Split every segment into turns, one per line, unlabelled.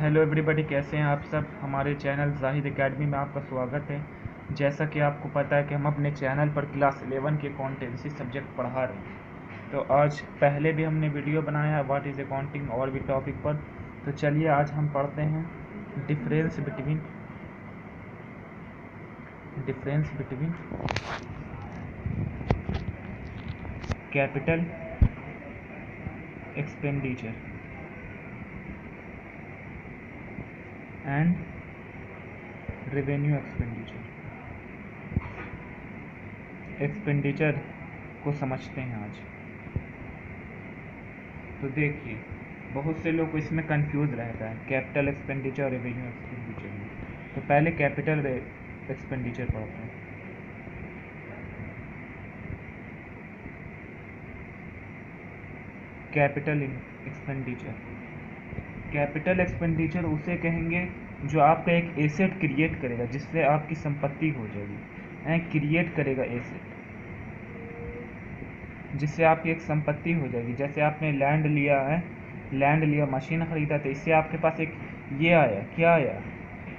Hello everybody, कैसे हैं आप सब। हमारे चैनल जाहिद एकेडमी में आपका स्वागत है। जैसा कि आपको पता है कि हम अपने चैनल पर क्लास 11 के अकाउंटेंसी सब्जेक्ट पढ़ा रहे हैं। तो आज पहले भी हमने वीडियो बनाया है व्हाट इज़ अकाउंटिंग और भी टॉपिक पर। तो चलिए आज हम पढ़ते हैं difference between capital expenditure and revenue expenditure को समझते हैं आज। तो देखिए, बहुत से लोग इसमें कंफ्यूज रहता है कैपिटल एक्सपेंडिचर और रेवेन्यू एक्सपेंडिचर में। तो पहले कैपिटल एक्सपेंडिचर पढ़ते हैं। कैपिटल एक्सपेंडिचर उसे कहेंगे जो आपका एक एसेट क्रिएट करेगा, जिससे आपकी संपत्ति हो जाएगी। क्रिएट करेगा एसेट जिससे आपकी एक संपत्ति हो जाएगी। जैसे आपने लैंड लिया, मशीन खरीदा, तो इससे आपके पास एक ये आया, क्या आया,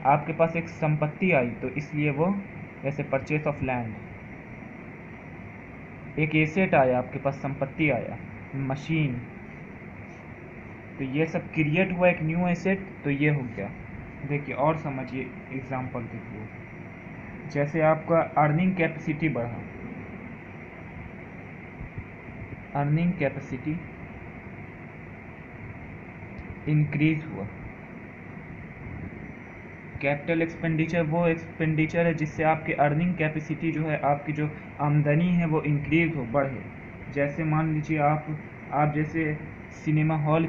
आपके पास एक संपत्ति आई। तो इसलिए वो जैसे परचेस ऑफ लैंड, एक एसेट आया, आपके पास संपत्ति आया, मशीन। तो ये सब क्रिएट हुआ एक न्यू एसेट, तो ये हो गया। देखिए और समझिए, एग्जांपल देखिए। जैसे आपका अर्निंग कैपेसिटी बढ़ा, अर्निंग कैपेसिटी इंक्रीज हुआ। कैपिटल एक्सपेंडिचर वो एक्सपेंडिचर है जिससे आपकी अर्निंग कैपेसिटी जो है, आपकी जो आमदनी है वो इंक्रीज हो, बढ़े। जैसे मान लीजिए आप जैसे सिनेमा हॉल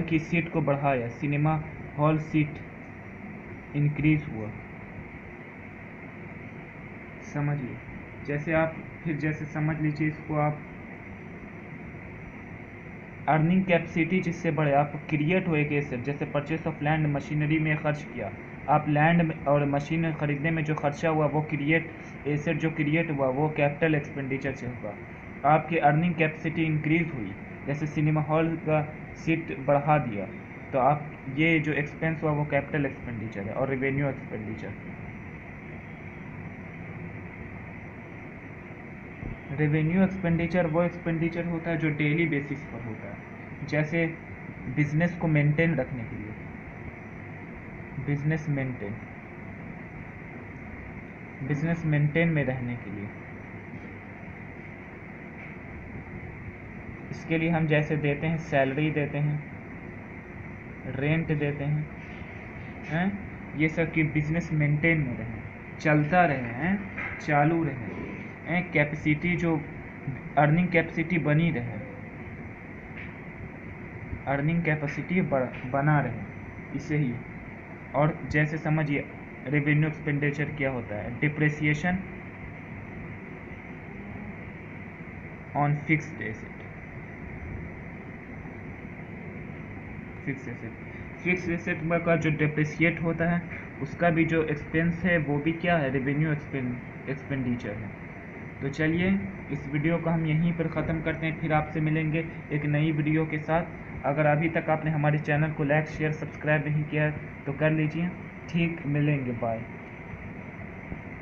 की सीट को बढ़ाया, सिनेमा हॉल सीट इंक्रीज हुआ, समझिए। जैसे समझ लीजिए इसको आप, अर्निंग कैपेसिटी जिससे बढ़े, आप क्रिएट हो एक एसेट, जैसे परचेस ऑफ लैंड, मशीनरी में खर्च किया, आप लैंड और मशीन खरीदने में जो खर्चा हुआ वो एसेट जो क्रिएट हुआ वो कैपिटल एक्सपेंडिचर से होगा। आपकी अर्निंग कैपेसिटी इंक्रीज हुई, जैसे सिनेमा हॉल का सीट बढ़ा दिया, तो आप ये जो एक्सपेंस हुआ वो कैपिटल एक्सपेंडिचर है। और रेवेन्यू एक्सपेंडिचर वो एक्सपेंडिचर होता है जो डेली बेसिस पर होता है। जैसे बिजनेस को मेंटेन रखने के लिए, बिजनेस मेंटेन में रहने के लिए, इसके लिए हम जैसे देते हैं, सैलरी देते हैं, रेंट देते हैं, ये सब कि बिजनेस मेंटेन में रहे, चलता रहे, चालू रहे, कैपेसिटी जो अर्निंग कैपेसिटी बनी रहे, अर्निंग कैपेसिटी बना रहे, इसे ही। और जैसे समझिए रेवेन्यू एक्सपेंडिचर क्या होता है, depreciation on fixed asset. Fix asset का जो डिप्रिसिएट होता है, उसका भी जो एक्सपेंस है वो भी क्या है, रेवेन्यू एक्सपेंडिचर है। तो चलिए इस वीडियो को हम यहीं पर ख़त्म करते हैं, फिर आपसे मिलेंगे एक नई वीडियो के साथ। अगर अभी तक आपने हमारे चैनल को लाइक, शेयर, सब्सक्राइब नहीं किया है तो कर लीजिए। ठीक, मिलेंगे, बाय।